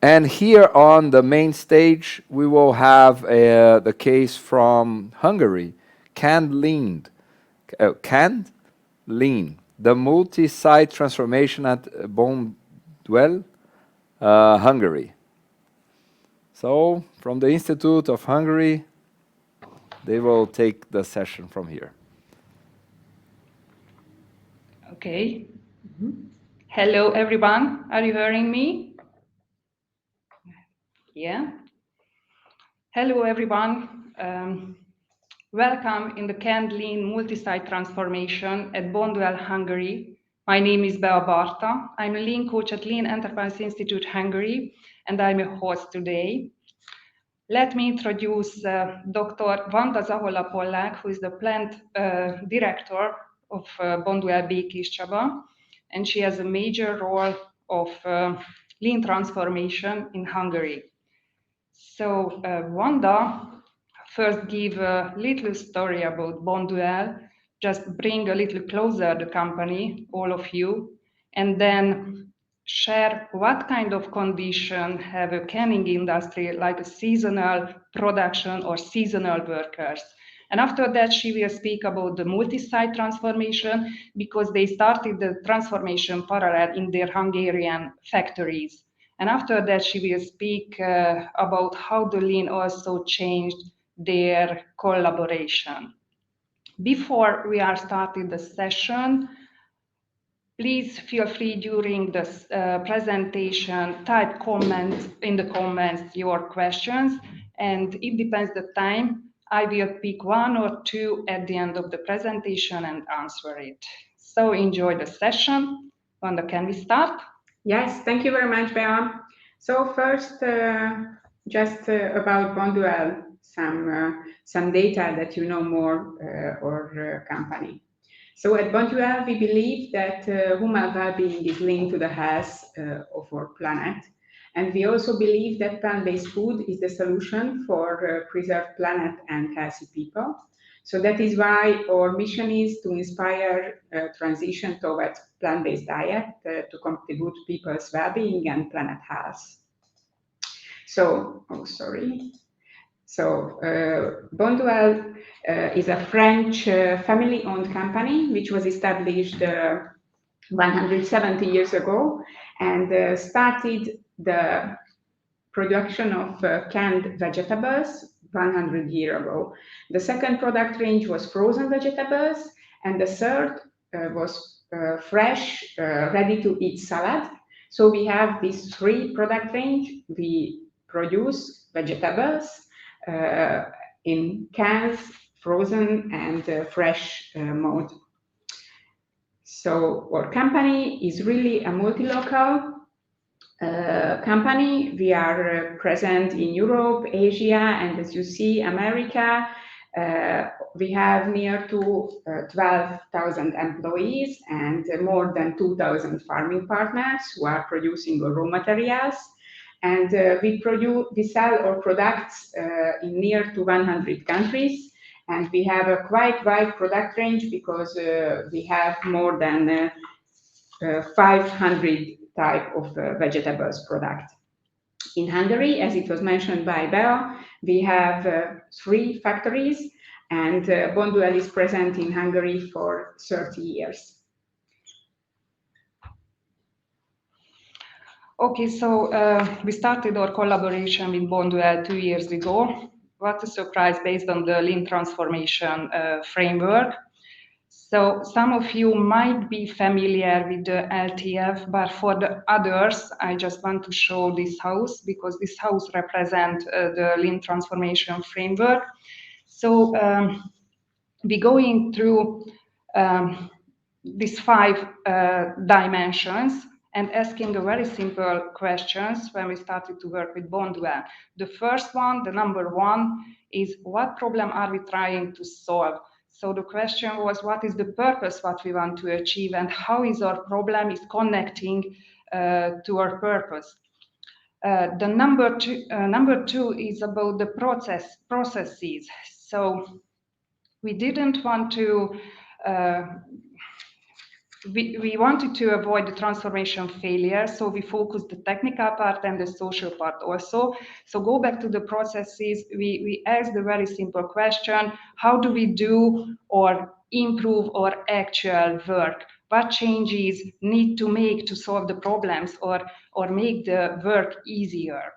And here on the main stage, we will have the case from Hungary, canned lean, canned lean, the multi-site transformation at Bonduelle, Hungary. So, from the Institute of Hungary, they will take the session from here. Okay. Hello, everyone. Are you hearing me? Yeah. Hello, everyone. Welcome in the canned lean multi-site transformation at Bonduelle, Hungary. My name is Bea Barta. I'm a lean coach at Lean Enterprise Institute, Hungary, and I'm a host today. Let me introduce Dr. Vanda Zahola-Pollák, who is the plant director of Bonduelle Békés Csaba, and she has a major role of lean transformation in Hungary. So Wanda first give a little story about Bonduelle, just bring a little closer the company, all of you, and then share what kind of condition have a canning industry like a seasonal production or seasonal workers. And after that, she will speak about the multi-site transformation because they started the transformation parallel in their Hungarian factories. And after that, she will speak about how the lean also changed their collaboration. Before we are starting the session, please feel free during this presentation, type comments in the comments your questions, and it depends the time. I will pick one or two at the end of the presentation and answer it. So enjoy the session. Wanda, can we start? Yes, thank you very much, Bea. So first, just about Bonduelle, some data that you know more or company. So at Bonduelle, we believe that human well-being is linked to the health of our planet. And we also believe that plant-based food is the solution for preserved planet and healthy people. So that is why our mission is to inspire transition towards plant-based diet to contribute people's well-being and planet health. So, oh, sorry. So, Bonduelle is a French family-owned company which was established 170 years ago and started the production of canned vegetables 100 years ago. The second product range was frozen vegetables, and the third was fresh, ready-to-eat salad. So we have these three product range. We produce vegetables in cans, frozen, and fresh mode. So our company is really a multi-local company. We are present in Europe, Asia, and as you see, America. We have near to 12,000 employees and more than 2,000 farming partners who are producing raw materials. And we sell our products in near to 100 countries. And we have a quite wide product range because we have more than 500 type of vegetables product. In Hungary, as it was mentioned by Bea, we have three factories, and Bonduelle is present in Hungary for 30 years. Okay, so we started our collaboration with Bonduelle 2 years ago. What a surprise based on the lean transformation framework. So some of you might be familiar with the LTF, but for the others, I just want to show this house because this house represents the lean transformation framework. So we're going through these five dimensions and asking a very simple questions when we started to work with Bonduelle. The first one, the number one, is what problem are we trying to solve? So the question was, what is the purpose, what we want to achieve, and how is our problem is connecting to our purpose? The number two is about the processes. So we didn't want to we wanted to avoid the transformation failure, so we focused the technical part and the social part also. So go back to the processes. We asked the very simple question: how do we do or improve our actual work? What changes need to make to solve the problems or make the work easier?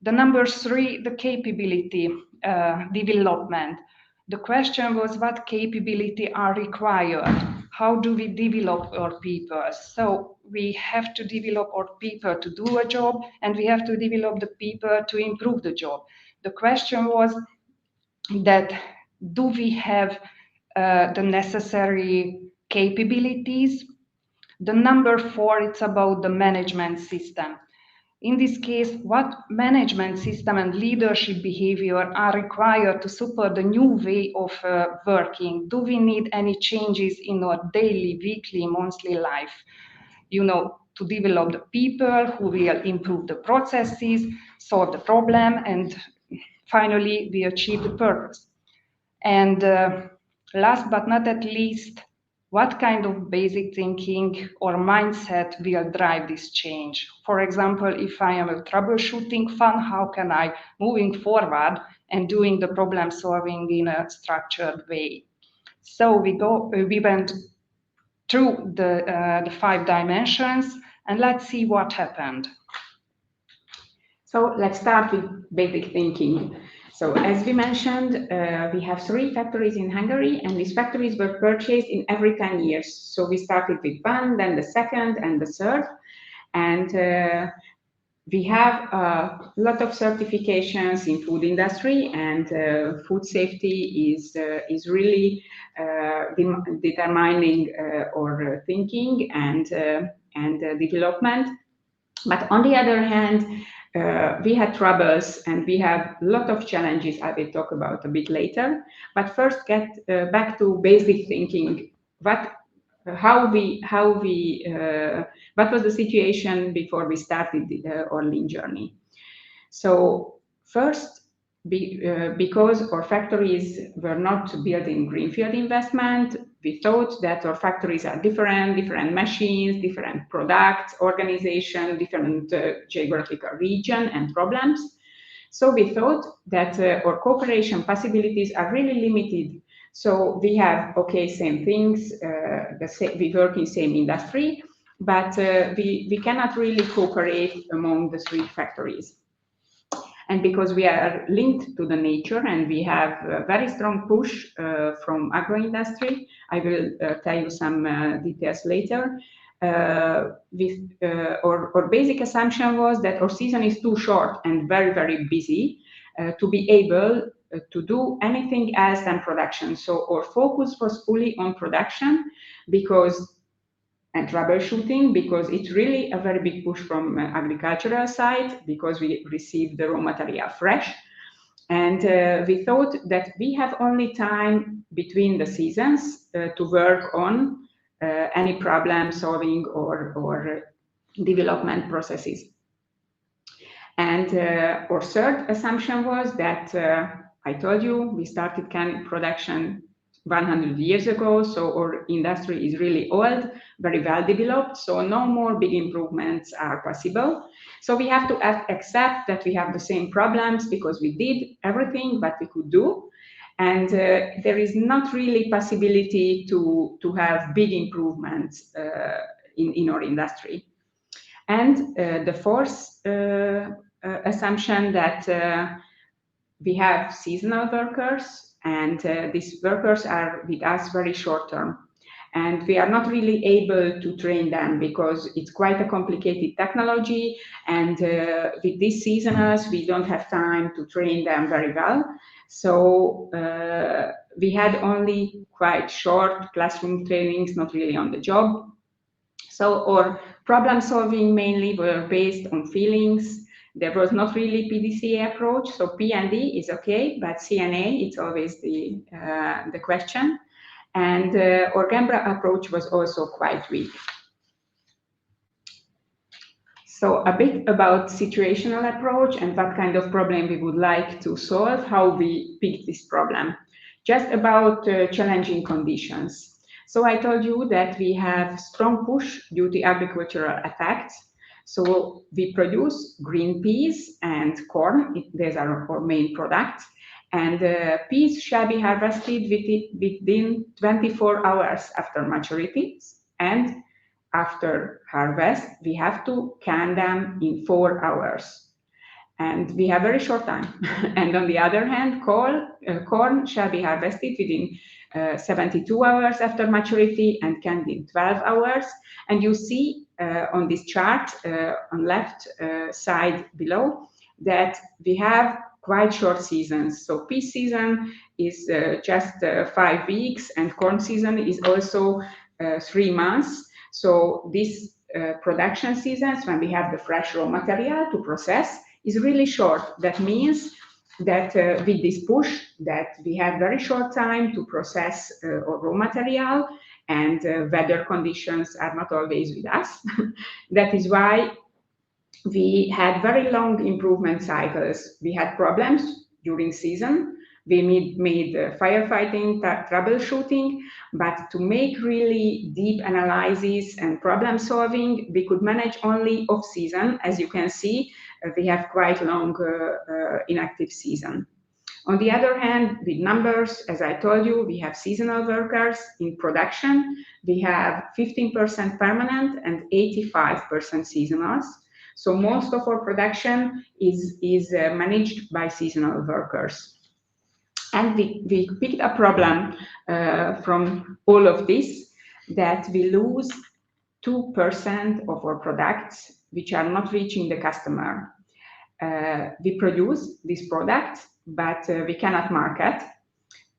The number three, the capability development. The question was what capability are required? How do we develop our people? So we have to develop our people to do a job, and we have to develop the people to improve the job. The question was that do we have the necessary capabilities? The number four, it's about the management system. In this case, what management system and leadership behavior are required to support the new way of working? Do we need any changes in our daily, weekly, monthly life? To develop the people who will improve the processes, solve the problem, and finally, we achieve the purpose. And last but not at least, what kind of basic thinking or mindset will drive this change? For example, if I am a troubleshooting fan, how can I moving forward and doing the problem solving in a structured way? So we went through the five dimensions, and let's see what happened. So let's start with basic thinking. So as we mentioned, we have 3 factories in Hungary, and these factories were purchased in every 10 years. So we started with one, then the second, and the third. And we have a lot of certifications in food industry, and food safety is really determining our thinking and development. But on the other hand, we had troubles and we have a lot of challenges I will talk about a bit later. But first, get back to basic thinking. What was the situation before we started our lean journey? So first, because our factories were not built in greenfield investment, we thought that our factories are different machines, different products, organization, different geographical region and problems. So we thought that our cooperation possibilities are really limited. So we have, same things, we work in same industry, but we cannot really cooperate among the 3 factories. And because we are linked to the nature and we have a very strong push from agro industry, I will tell you some details later. Our basic assumption was that our season is too short and very, very busy to be able to do anything else than production. So our focus was fully on production and troubleshooting, because it's really a very big push from agricultural side, because we receive the raw material fresh. And we thought that we have only time between the seasons to work on any problem solving or development processes. And our third assumption was that I told you we started can production 100 years ago, so our industry is really old, very well developed, so no more big improvements are possible. So we have to accept that we have the same problems because we did everything that we could do, and there is not really possibility to have big improvements in our industry. And the fourth assumption that we have seasonal workers, and these workers are with us very short term. And we are not really able to train them because it's quite a complicated technology. And with these seasonals, we don't have time to train them very well. So we had only quite short classroom trainings, not really on the job. So our problem solving mainly were based on feelings. There was not really PDCA approach, so P&D is okay, but CNA, it's always the question. And our Gembra approach was also quite weak. So a bit about situational approach and what kind of problem we would like to solve, how we picked this problem. Just about challenging conditions. So I told you that we have strong push due to agricultural effects. So we produce green peas and corn. These are our main products. And peas shall be harvested within 24 hours after maturity. And after harvest, we have to can them in 4 hours. And we have very short time. And on the other hand, corn shall be harvested within 72 hours after maturity and canned in 12 hours. And you see on this chart on left side below that we have quite short seasons. So pea season is just 5 weeks and corn season is also 3 months. So this production seasons when we have the fresh raw material to process is really short. That means that with this push that we have very short time to process our raw material and weather conditions are not always with us. That is why we had very long improvement cycles. We had problems during season. We made firefighting, troubleshooting, but to make really deep analysis and problem solving, we could manage only off season. As you can see, we have quite long inactive season. On the other hand, with numbers, as I told you, we have seasonal workers in production. We have 15% permanent and 85% seasonals. So most of our production is managed by seasonal workers. And we picked a problem from all of this, that we lose 2% of our products which are not reaching the customer. We produce these products, but we cannot market.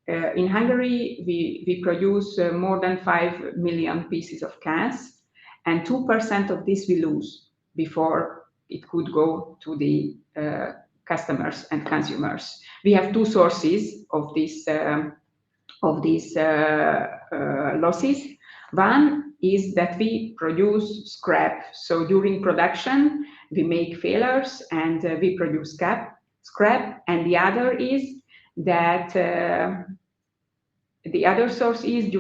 In Hungary, we produce more than 5 million pieces of cans, and 2% of this we lose before it could go to the customers and consumers. We have two sources of these losses. One is that we produce scrap. So during production, we make failures and we produce scrap. And the other is that the other source is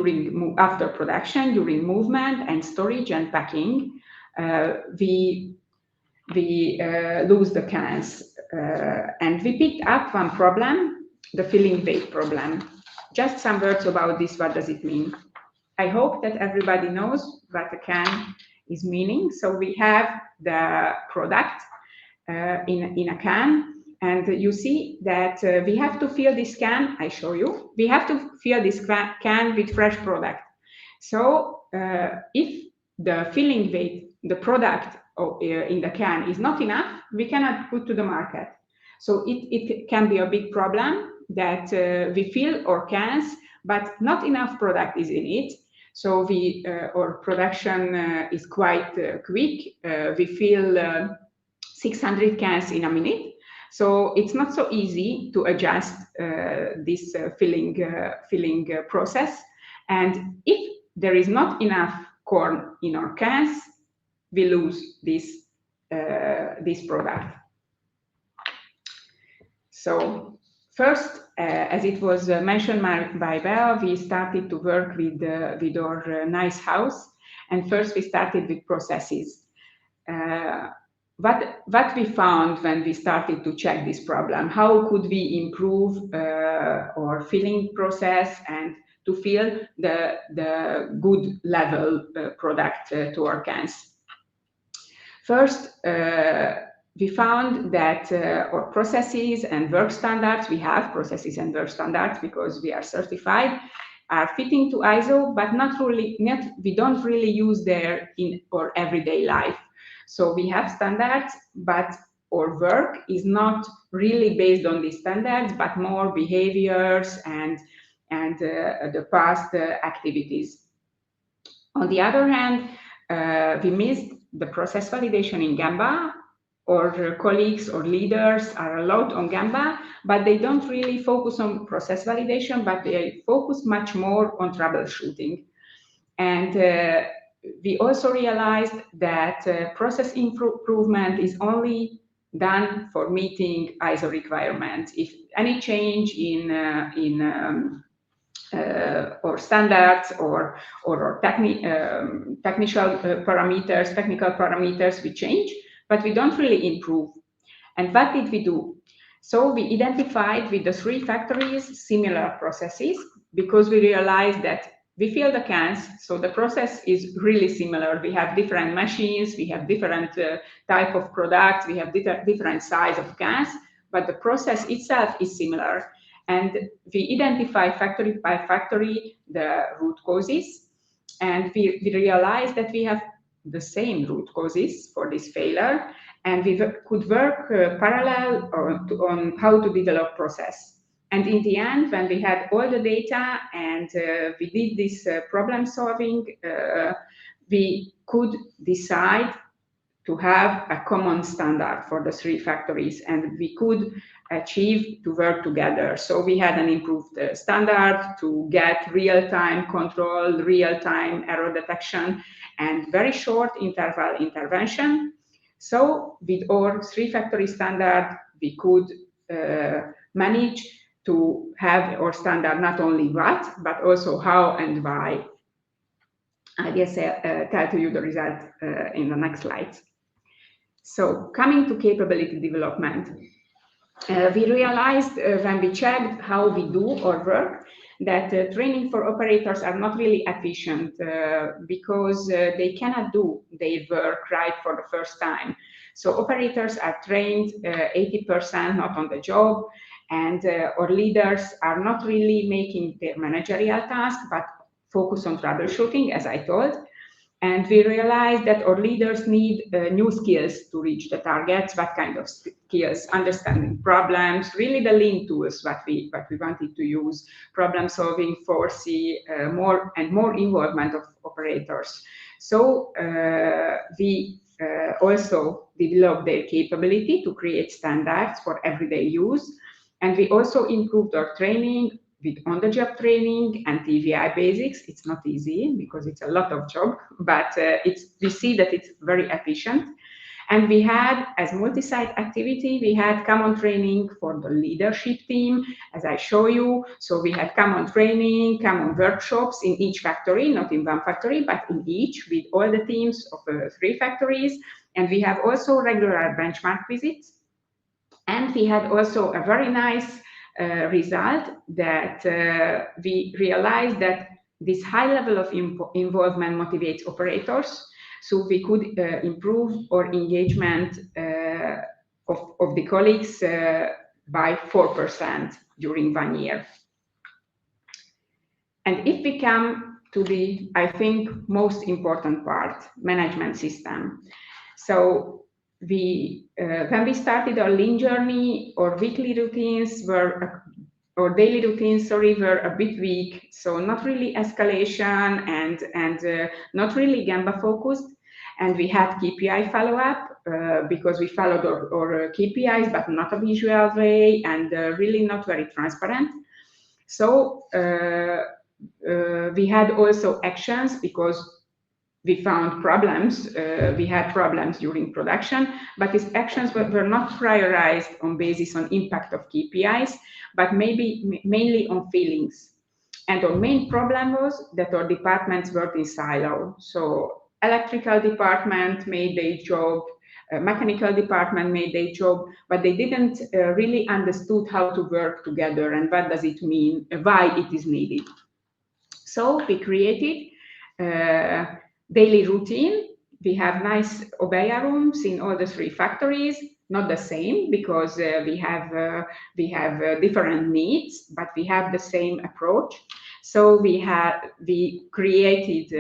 after production, during movement and storage and packing, we lose the cans. And we picked up one problem, the filling weight problem. Just some words about this. What does it mean? I hope that everybody knows what a can is meaning. So we have the product in a can, and you see that we have to fill this can. I show you. We have to fill this can with fresh product. So if the filling weight, the product in the can is not enough, we cannot put to the market. So it can be a big problem that we fill our cans, but not enough product is in it. So our production is quite quick. We fill 600 cans in a minute. So it's not so easy to adjust this filling process. And if there is not enough corn in our cans, we lose this product. So first, as it was mentioned by Bea, we started to work with our nice house. And first we started with processes. What we found when we started to check this problem, how could we improve our filling process and to fill the good level product to our cans. First, we found that our processes and work standards, we have processes and work standards because we are certified, are fitting to ISO, but we don't really use them in our everyday life. So we have standards, but our work is not really based on these standards, but more behaviors and the past activities. On the other hand, we missed the process validation in Gamba. Or colleagues or leaders are allowed on Gamba, but they don't really focus on process validation, but they focus much more on troubleshooting. And we also realized that process improvement is only done for meeting ISO requirements. If any change in or standards or technical parameters we change, but we don't really improve. And what did we do? So we identified with the 3 factories similar processes, because we realized that we fill the cans, so the process is really similar. We have different machines, we have different type of products, we have different size of cans, but the process itself is similar. And we identify factory by factory the root causes, and we realized that we have the same root causes for this failure, and we could work parallel on how to develop process. And in the end, when we had all the data and we did this problem solving, we could decide to have a common standard for the 3 factories, and we could achieve to work together. So we had an improved standard to get real-time control, real-time error detection, and very short interval intervention. So with our 3 factory standard, we could manage to have our standard not only what, but also how and why. I guess tell to you the result in the next slides. So coming to capability development, we realized when we checked how we do our work that training for operators are not really efficient because they cannot do their work right for the first time. So operators are trained 80% not on the job, and our leaders are not really making their managerial task, but focus on troubleshooting, as I told. And we realized that our leaders need new skills to reach the targets. What kind of skills? Understanding problems, really the lean tools, what we wanted to use, problem solving, foresee, more involvement of operators. So we also developed their capability to create standards for everyday use. And we also improved our training with on-the-job training and TVI basics. It's not easy because it's a lot of job, but we see that it's very efficient. And we had, as multi-site activity, we had common training for the leadership team, as I show you. So we had common training, common workshops in each factory, not in one factory, but in each, with all the teams of the 3 factories. And we have also regular benchmark visits. And we had also a very nice result that we realized that this high level of involvement motivates operators. So we could improve our engagement of the colleagues by 4% during 1 year. And if we come to the, I think, most important part, management system. So when we started our lean journey, our weekly routines were, or daily routines, sorry, were a bit weak. So not really escalation and not really Gemba focused. And we had KPI follow-up because we followed our KPIs, but not a visual way and really not very transparent. So we had also actions because we found problems, we had problems during production, but these actions were not prioritized on basis on impact of KPIs, but mainly on feelings. And our main problem was that our departments worked in silo. So electrical department made their job, mechanical department made their job, but they didn't really understood how to work together and what does it mean, why it is needed. So we created daily routine. We have nice Obeya rooms in all the 3 factories, not the same because we have different needs, but we have the same approach. So we created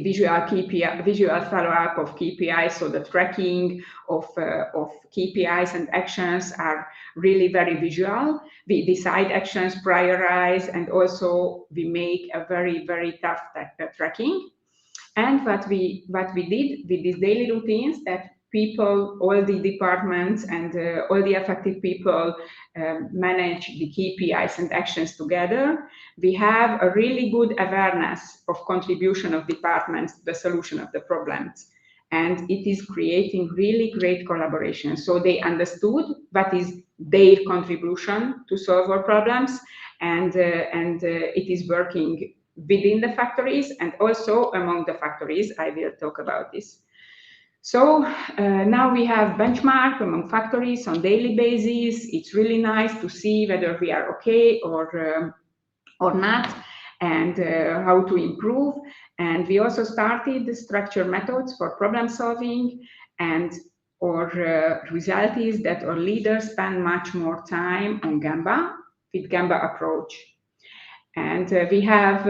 visual follow-up of KPIs, so the tracking of KPIs and actions are really very visual. We decide actions, prioritize, and also we make a very, very tough tracking. And what we did with these daily routines, that people, all the departments and all the affected people manage the KPIs and actions together. We have a really good awareness of contribution of departments to the solution of the problems. And it is creating really great collaboration. So they understood what is their contribution to solve our problems, and it is working within the factories and also among the factories. I will talk about this. So now we have benchmark among factories on daily basis. It's really nice to see whether we are okay or not, and how to improve. And we also started the structured methods for problem solving, and our result is that our leaders spend much more time on Gemba with Gemba approach. And we have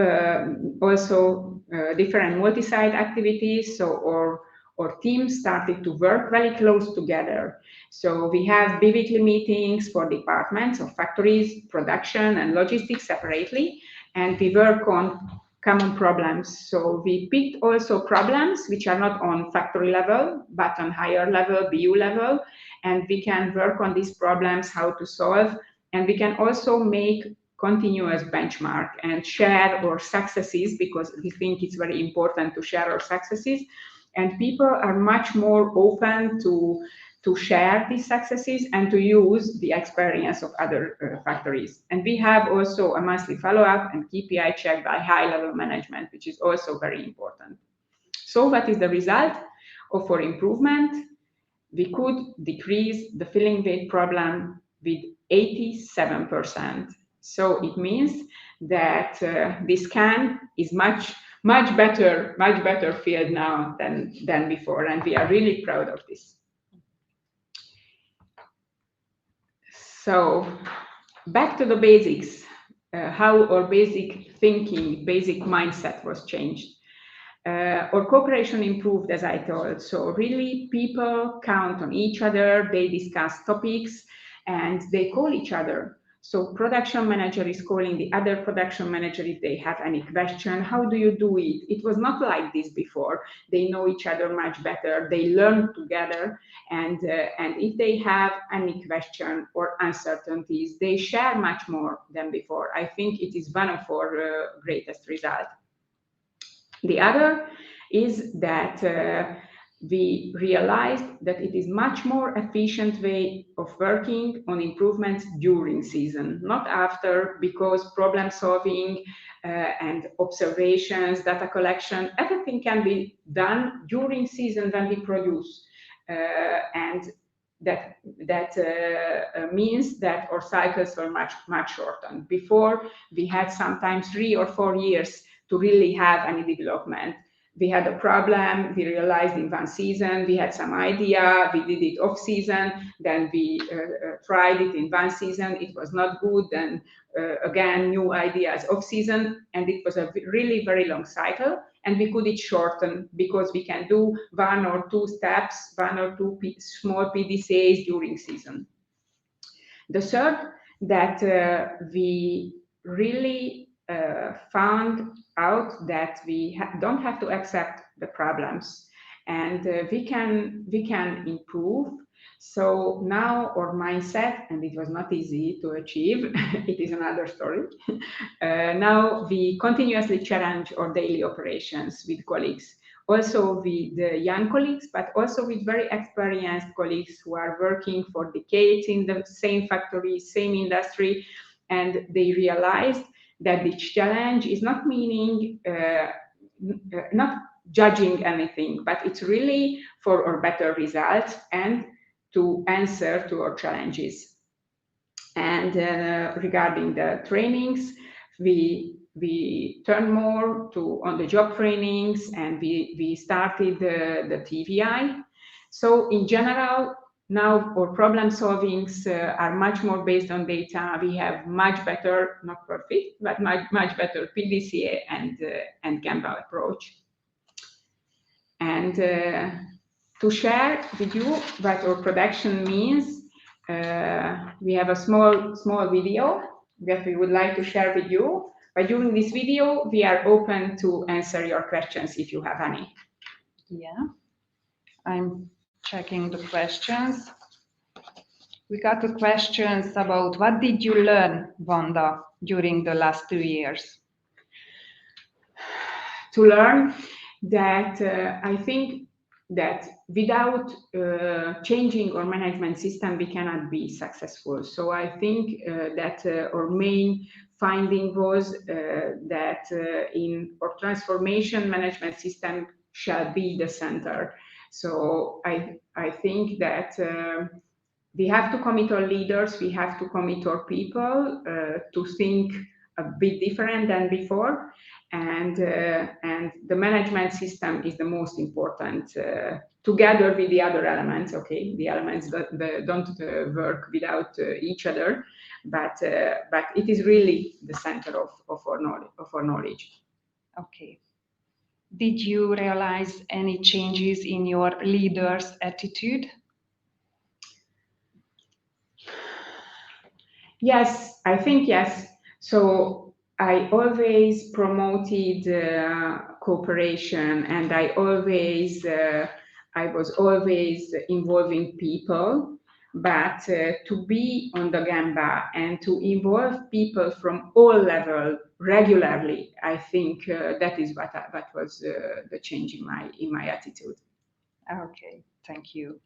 also different multi-site activities. So our teams started to work very close together. So we have bi-weekly meetings for departments of factories, production, and logistics separately, and we work on common problems. So we picked also problems which are not on factory level, but on higher level, BU level, and we can work on these problems, how to solve, and we can also make continuous benchmark and share our successes, because we think it's very important to share our successes. And people are much more open to share these successes and to use the experience of other factories. And we have also a monthly follow-up and KPI check by high-level management, which is also very important. So what is the result of our improvement? We could decrease the filling weight problem with 87%. So it means that this can is much better filled now than before, and we are really proud of this. So back to the basics, how our basic thinking, basic mindset was changed. Our cooperation improved, as I told. So really, people count on each other, they discuss topics, and they call each other. So production manager is calling the other production manager if they have any question. How do you do it? It was not like this before. They know each other much better. They learn together, and if they have any question or uncertainties, they share much more than before. I think it is one of our greatest results. The other is that we realized that it is much more efficient way of working on improvements during season, not after, because problem solving and observations, data collection, everything can be done during season when we produce. And that means that our cycles were much shortened. Before, we had sometimes 3 or 4 years to really have any development. We had a problem, we realized in one season, we had some idea, we did it off season, then we tried it in one season, it was not good, then again, new ideas off season, and it was a really very long cycle, and we could it shorten because we can do 1 or 2 steps, 1 or 2 small PDCAs during season. The third, that we really found out that we don't have to accept the problems, and we can improve. So now our mindset, and it was not easy to achieve, it is another story. Now we continuously challenge our daily operations with colleagues, also with the young colleagues, but also with very experienced colleagues who are working for decades in the same factory, same industry, and they realized that the challenge is not meaning, not judging anything, but it's really for our better results and to answer to our challenges. And regarding the trainings, we turn more to on-the-job trainings, and we started the TVI. So in general, now our problem solvings are much more based on data. We have much better, not perfect, but much better PDCA and Gemba approach. And to share with you what our production means, we have a small video that we would like to share with you. But during this video, we are open to answer your questions if you have any. Yeah, I'm checking the questions. We got the questions about what did you learn, Wanda, during the last 2 years? To learn that I think that without changing our management system, we cannot be successful. So I think that our main finding was that in our transformation management system shall be the center. So I think that we have to commit our leaders, we have to commit our people to think a bit different than before, and the management system is the most important, together with the other elements. Okay, the elements that don't work without each other, but it is really the center of our knowledge. Okay. Did you realize any changes in your leaders' attitude? Yes, I think yes. So I always promoted cooperation, and I was always involving people. But to be on the Gamba and to involve people from all levels regularly, I think that is what was the change in my attitude. Okay, thank you.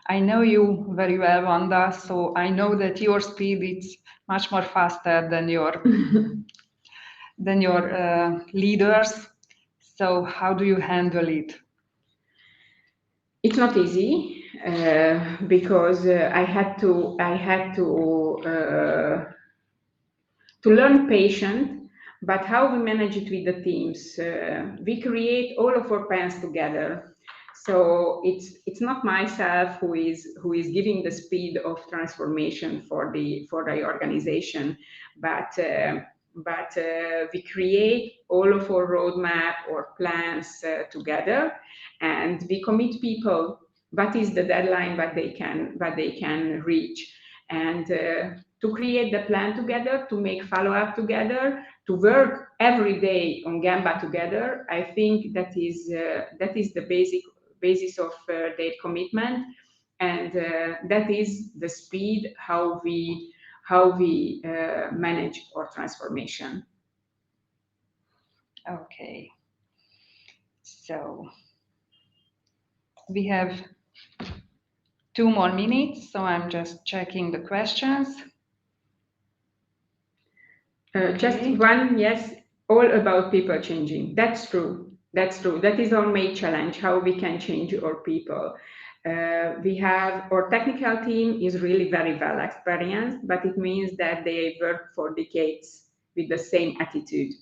I know you very well, Wanda, so I know that your speed is much more faster than your leaders. So how do you handle it? It's not easy because I had to learn patience, but how we manage it with the teams. We create all of our plans together. So it's not myself who is giving the speed of transformation for the organization, but we create all of our roadmap or plans together, and we commit people what is the deadline what they can reach, and to create the plan together, to make follow-up together, to work every day on Gamba together. I think that is the basis of their commitment, and that is the speed how we manage our transformation. Okay. So we have 2 more minutes, so I'm just checking the questions. Just one, yes, all about people changing. That's true. That's true. That is our main challenge, how we can change our people. We have our technical team is really very well experienced, but it means that they work for decades with the same attitude.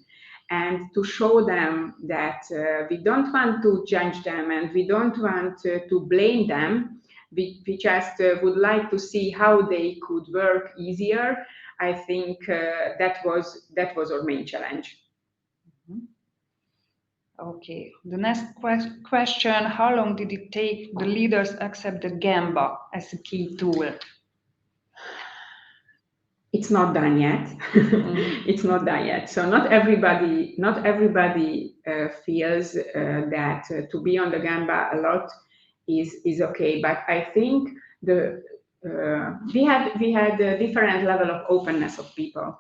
And to show them that we don't want to judge them and we don't want to blame them, we just would like to see how they could work easier. I think that was our main challenge. Okay. The next question: how long did it take the leaders accept the Gamba as a key tool? It's not done yet. It's not done yet. So not everybody feels that to be on the Gamba a lot is okay. But I think we had a different level of openness of people,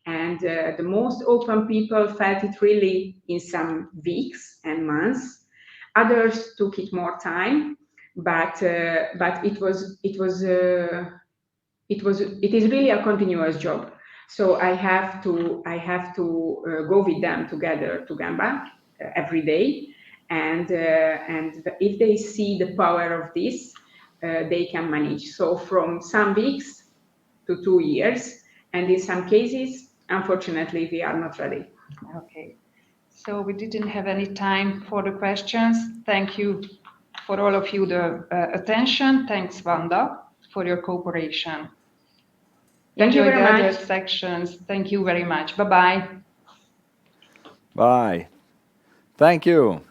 and the most open people felt it really in some weeks and months. Others took it more time, but it is really a continuous job. So I have to go with them together to Gamba every day, and if they see the power of this, they can manage. So from some weeks to 2 years, and in some cases, unfortunately, we are not ready. Okay. So we didn't have any time for the questions. Thank you for all of you the attention. Thanks, Wanda, for your cooperation. Thank you Enjoy very the other much. sections. Thank you very much. Bye-bye. Bye. Thank you.